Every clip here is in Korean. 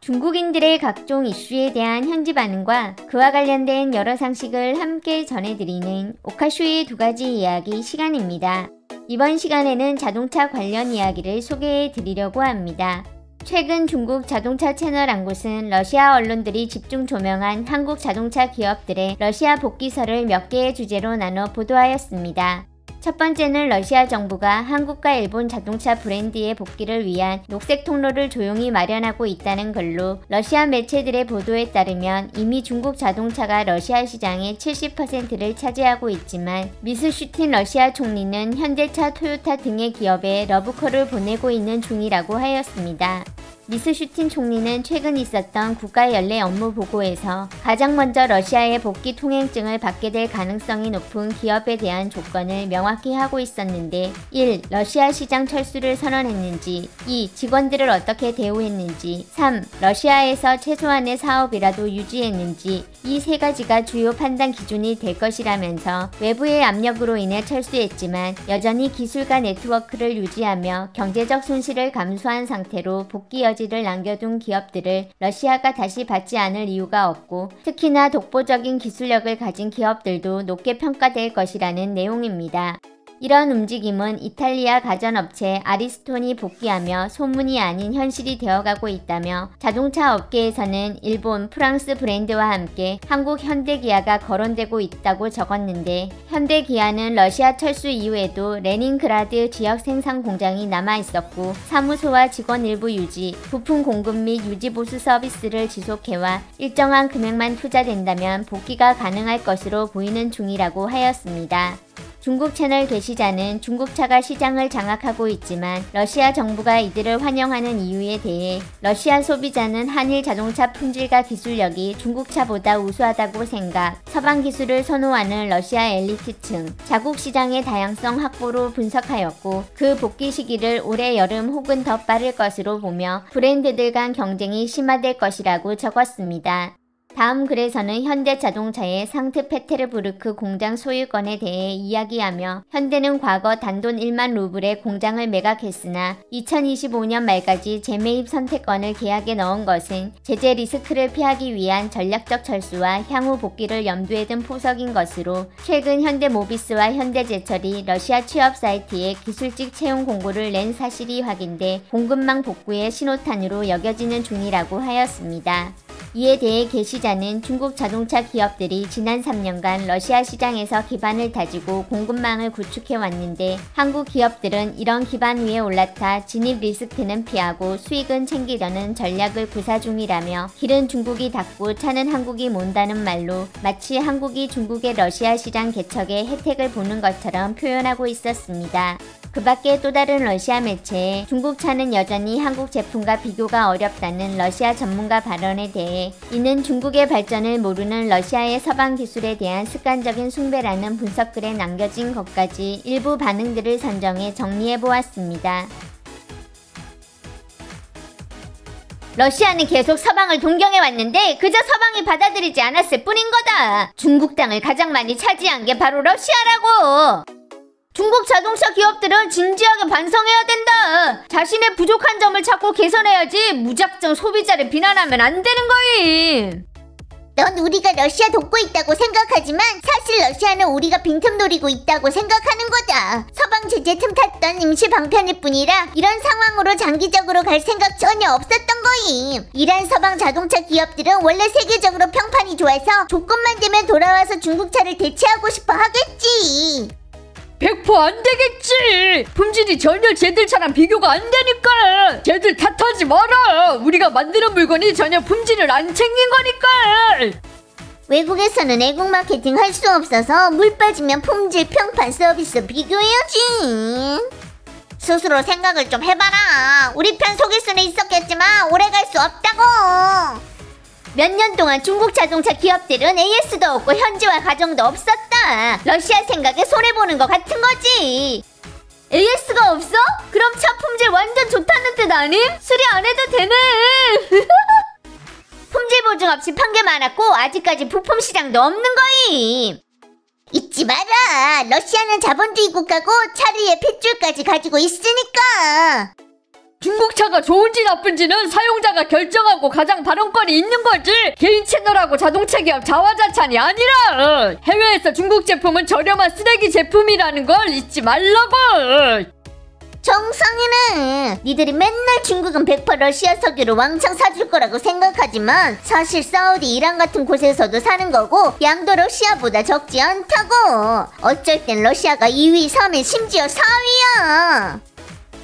중국인들의 각종 이슈에 대한 현지 반응과 그와 관련된 여러 상식을 함께 전해드리는 오카쇼의 두 가지 이야기 시간입니다. 이번 시간에는 자동차 관련 이야기를 소개해 드리려고 합니다. 최근 중국 자동차 채널 한 곳은 러시아 언론들이 집중 조명한 한국 자동차 기업들의 러시아 복귀설을 몇 개의 주제로 나눠 보도하였습니다. 첫 번째는 러시아 정부가 한국과 일본 자동차 브랜드의 복귀를 위한 녹색 통로를 조용히 마련하고 있다는 글로 러시아 매체들의 보도에 따르면 이미 중국 자동차가 러시아 시장의 70%를 차지하고 있지만 미스슈틴 러시아 총리는 현대차, 토요타 등의 기업에 러브콜을 보내고 있는 중이라고 하였습니다. 미스슈틴 총리는 최근 있었던 국가연례 업무 보고에서 가장 먼저 러시아의 복귀 통행증을 받게 될 가능성이 높은 기업에 대한 조건을 명확히 하고 있었는데 1. 러시아 시장 철수를 선언했는지 2. 직원들을 어떻게 대우했는지 3. 러시아에서 최소한의 사업이라도 유지했는지 이 세 가지가 주요 판단 기준이 될 것이라면서 외부의 압력으로 인해 철수했지만 여전히 기술과 네트워크를 유지하며 경제적 손실을 감수한 상태로 복귀 여지를 남겨둔 기업들을 러시아가 다시 받지 않을 이유가 없고 특히나 독보적인 기술력을 가진 기업들도 높게 평가될 것이라는 내용입니다. 이런 움직임은 이탈리아 가전업체 아리스톤이 복귀하며 소문이 아닌 현실이 되어가고 있다며 자동차 업계에서는 일본, 프랑스 브랜드와 함께 한국 현대기아가 거론되고 있다고 적었는데 현대기아는 러시아 철수 이후에도 레닌그라드 지역 생산 공장이 남아있었고 사무소와 직원 일부 유지, 부품 공급 및 유지보수 서비스를 지속해와 일정한 금액만 투자된다면 복귀가 가능할 것으로 보이는 중이라고 하였습니다. 중국 채널 게시자는 중국차가 시장을 장악하고 있지만 러시아 정부가 이들을 환영하는 이유에 대해 러시아 소비자는 한일 자동차 품질과 기술력이 중국차보다 우수하다고 생각, 서방 기술을 선호하는 러시아 엘리트층, 자국 시장의 다양성 확보로 분석하였고 그 복귀 시기를 올해 여름 혹은 더 빠를 것으로 보며 브랜드들 간 경쟁이 심화될 것이라고 적었습니다. 다음 글에서는 현대자동차의 상트페테르부르크 공장 소유권에 대해 이야기하며 현대는 과거 단돈 1만 루블의 공장을 매각했으나 2025년 말까지 재매입 선택권을 계약에 넣은 것은 제재 리스크를 피하기 위한 전략적 철수와 향후 복귀를 염두에 둔 포석인 것으로 최근 현대모비스와 현대제철이 러시아 취업 사이트에 기술직 채용 공고를 낸 사실이 확인돼 공급망 복구의 신호탄으로 여겨지는 중이라고 하였습니다. 이에 대해 게시자는 중국 자동차 기업들이 지난 3년간 러시아 시장에서 기반을 다지고 공급망을 구축해 왔는데 한국 기업들은 이런 기반 위에 올라타 진입 리스크는 피하고 수익은 챙기려는 전략을 구사 중이라며 길은 중국이 닫고 차는 한국이 몬다는 말로 마치 한국이 중국의 러시아 시장 개척에 혜택을 보는 것처럼 표현하고 있었습니다. 그 밖에 또 다른 러시아 매체에 중국 차는 여전히 한국 제품과 비교가 어렵다는 러시아 전문가 발언에 대해 이는 중국의 발전을 모르는 러시아의 서방 기술에 대한 습관적인 숭배라는 분석글에 남겨진 것까지 일부 반응들을 선정해 정리해보았습니다. 러시아는 계속 서방을 동경해왔는데 그저 서방이 받아들이지 않았을 뿐인 거다. 중국 땅을 가장 많이 차지한 게 바로 러시아라고. 중국 자동차 기업들은 진지하게 반성해야 된다. 자신의 부족한 점을 찾고 개선해야지 무작정 소비자를 비난하면 안 되는 거임. 넌 우리가 러시아 돕고 있다고 생각하지만 사실 러시아는 우리가 빈틈 노리고 있다고 생각하는 거다. 서방 제재 틈탔던 임시 방편일 뿐이라 이런 상황으로 장기적으로 갈 생각 전혀 없었던 거임. 이란 서방 자동차 기업들은 원래 세계적으로 평판이 좋아서 조건만 되면 돌아와서 중국차를 대체하고 싶어 하겠지. 100% 안 되겠지. 품질이 전혀 쟤들 차랑 비교가 안 되니까. 쟤들 탓하지 마라. 우리가 만드는 물건이 전혀 품질을 안 챙긴 거니까. 외국에서는 애국 마케팅 할 수 없어서 물 빠지면 품질, 평판, 서비스 비교해야지. 스스로 생각을 좀 해봐라. 우리 편 속일 수는 있었겠지만 오래 갈 수 없다고. 몇 년 동안 중국 자동차 기업들은 AS도 없고 현지화 과정도 없었다. 러시아 생각에 손해보는 것 같은 거지. AS가 없어? 그럼 차 품질 완전 좋다는 뜻 아님? 수리 안 해도 되네. 품질 보증 없이 판 게 많았고 아직까지 부품 시장도 없는 거임. 잊지 마라. 러시아는 자본주의 국가고 차르의 핏줄까지 가지고 있으니까. 중국 한국차가 좋은지 나쁜지는 사용자가 결정하고 가장 발언권이 있는 거지 개인 채널하고 자동차 기업 자화자찬이 아니라. 해외에서 중국 제품은 저렴한 쓰레기 제품이라는 걸 잊지 말라고. 정상이네. 니들이 맨날 중국은 100% 러시아 석유를 왕창 사줄 거라고 생각하지만 사실 사우디, 이란 같은 곳에서도 사는 거고 양도 러시아보다 적지 않다고. 어쩔 땐 러시아가 2위, 3위, 심지어 4위야.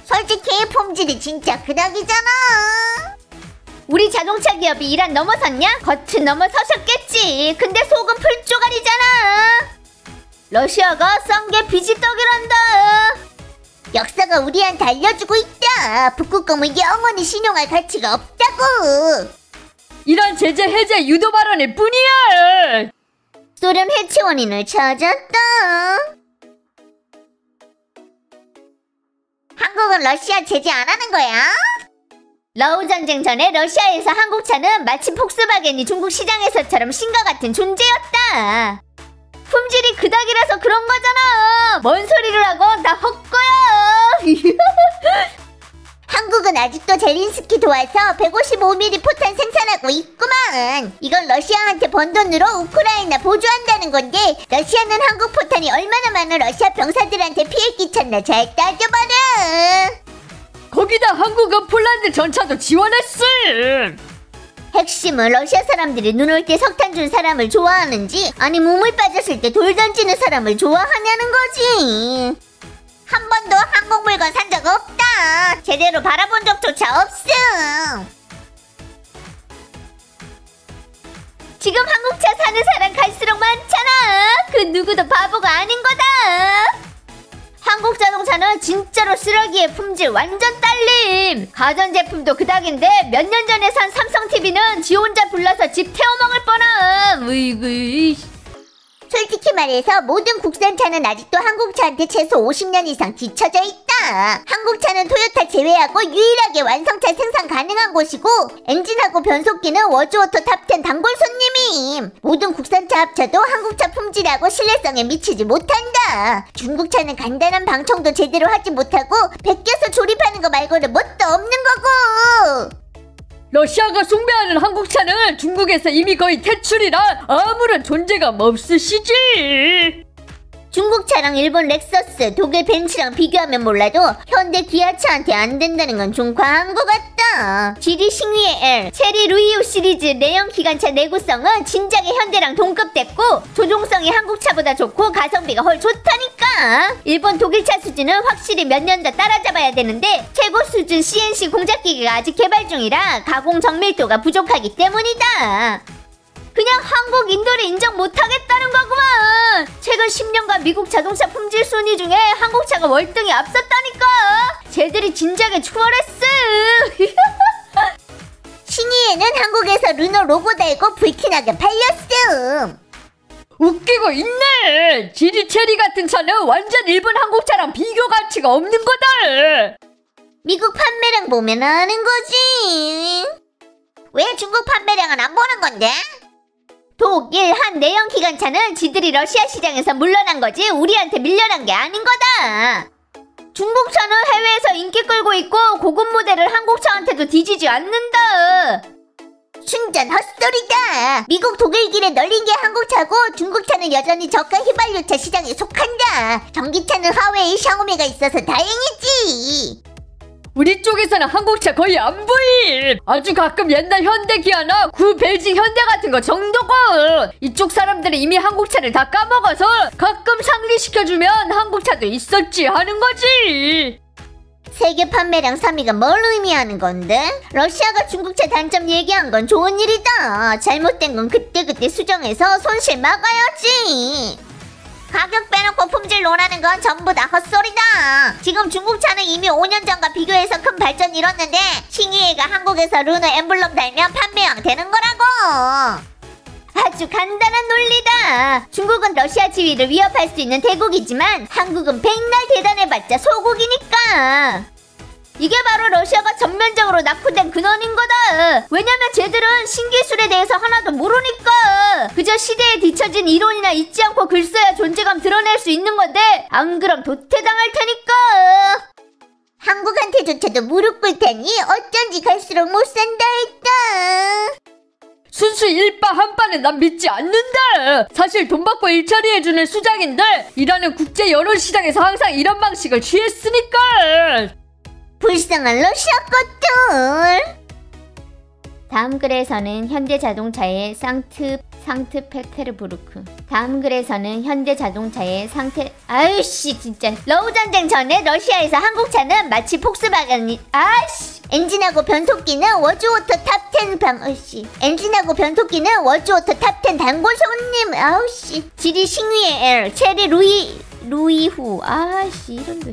솔직히 품질이 진짜 그닥이잖아. 우리 자동차 기업이 이란 넘어섰냐? 겉은 넘어서셨겠지. 근데 속은 풀조각이잖아. 러시아가 싼 게 빚이 떡이란다. 역사가 우리한테 알려주고 있다. 북극곰은 영원히 신용할 가치가 없다고. 이란 제재 해제 유도 발언일 뿐이야. 소련 해체 원인을 찾았다. 한국은 러시아 제재 안 하는 거야? 러우 전쟁 전에 러시아에서 한국차는 마치 폭스바겐이 중국 시장에서처럼 신과 같은 존재였다. 품질이 그닥이라서 그런 거잖아. 뭔 소리를 하고 다 헛거야. 한국은 아직도 제린스키 도와서 155mm 포탄 생산하고 있구만. 이건 러시아한테 번 돈으로 우크라이나 보조한다는 건데 러시아는 한국 포탄이 얼마나 많은 러시아 병사들한테 피해 끼쳤나 잘 따져봐라. 거기다 한국은 폴란드 전차도 지원했어. 핵심은 러시아 사람들이 눈 올 때 석탄 준 사람을 좋아하는지 아니 몸을 빠졌을 때 돌 던지는 사람을 좋아하냐는 거지. 한 번도 한국 물건 산 적 없다. 제대로 바라본 적조차 없음. 지금 한국차 사는 사람 갈수록 많잖아. 그 누구도 바보가 아닌 거다. 한국 자동차는 진짜로 쓰레기의 품질 완전 딸림. 가전제품도 그닥인데 몇 년 전에 산 삼성TV는 지 혼자 불러서 집 태워먹을 뻔함. 으이구. 솔직히 말해서 모든 국산차는 아직도 한국차한테 최소 50년 이상 뒤처져 있다. 한국차는 토요타 제외하고 유일하게 완성차 생산 가능한 곳이고 엔진하고 변속기는 워즈오토 탑10 단골 손님임. 모든 국산차 합쳐도 한국차 품질하고 신뢰성에 미치지 못한다. 중국차는 간단한 방청도 제대로 하지 못하고 베껴서 조립하는 거 말고는 뭣도 없는 거고. 러시아가 숭배하는 한국차는 중국에서 이미 거의 퇴출이라 아무런 존재감 없으시지. 중국차랑 일본 렉서스, 독일 벤츠랑 비교하면 몰라도 현대 기아차한테 안 된다는 건 좀 과한 것 같다. GD 싱위의 L, 체리 루이오 시리즈 내연 기관차 내구성은 진작에 현대랑 동급됐고 조종성이 한국차보다 좋고 가성비가 헐 좋다니까. 일본 독일차 수준은 확실히 몇 년 더 따라잡아야 되는데 최고 수준 CNC 공작기계가 아직 개발 중이라 가공 정밀도가 부족하기 때문이다. 그냥 한국, 인도를 인정 못하겠다는 거구만. 최근 10년간 미국 자동차 품질 순위 중에 한국차가 월등히 앞섰다니까. 쟤들이 진작에 추월했어. 신이에는 한국에서 르노 로고 달고 불티나게 팔렸음. 웃기고 있네. GD 체리 같은 차는 완전 일본 한국차랑 비교 가치가 없는 거다. 미국 판매량 보면 아는 거지. 왜 중국 판매량은 안 보는 건데? 독일 한 내연 기관차는 지들이 러시아 시장에서 물러난 거지 우리한테 밀려난 게 아닌 거다. 중국차는 해외에서 인기 끌고 있고 고급 모델을 한국차한테도 뒤지지 않는다. 순전 헛소리다. 미국 독일길에 널린 게 한국차고 중국차는 여전히 저가 휘발유차 시장에 속한다. 전기차는 화웨이, 샤오미가 있어서 다행이지. 우리 쪽에서는 한국차 거의 안 보임. 아주 가끔 옛날 현대 기아나 구 벨징 현대 같은 거 정도고. 이쪽 사람들은 이미 한국차를 다 까먹어서 가끔 상리시켜주면 한국차도 있었지 하는 거지. 세계 판매량 3위가 뭘 의미하는 건데? 러시아가 중국차 단점 얘기한 건 좋은 일이다. 잘못된 건 그때그때 수정해서 손실 막아야지. 가격 빼놓고 품질 논하는 건 전부 다 헛소리다. 지금 중국차는 이미 5년 전과 비교해서 큰 발전 이뤘는데 싱이에가 한국에서 르노 엠블럼 달면 판매왕 되는 거라고. 아주 간단한 논리다. 중국은 러시아 지위를 위협할 수 있는 대국이지만 한국은 백날 대단해봤자 소국이니까. 이게 바로 러시아가 전면적으로 낙후된 근원인 거다. 왜냐면 쟤들은 신기술에 대해서 하나도 모르니까. 그저 시대에 뒤처진 이론이나 잊지 않고 글 써야 존재감 드러낼 수 있는 건데 안 그럼 도태당할 테니까. 한국한테조차도 무릎 꿇 테니 어쩐지 갈수록 못 산다 했다. 순수 일바 한바는 난 믿지 않는다. 사실 돈 받고 일처리해주는 수장인데 일하는 국제 여론시장에서 항상 이런 방식을 취했으니까. 불쌍한 러시아 것들. 다음 글에서는 현대자동차의 상트페테르부르크. 다음 글에서는 현대자동차의 아유씨 진짜. 러우전쟁 전에 러시아에서 한국차는 마치 폭스바겐이 엔진하고 변속기는 워즈워터 탑10 엔진하고 변속기는 워즈워터 탑10 단골 손님. 아우씨. 지리 싱위의 엘 체리 루이후. 이런 거.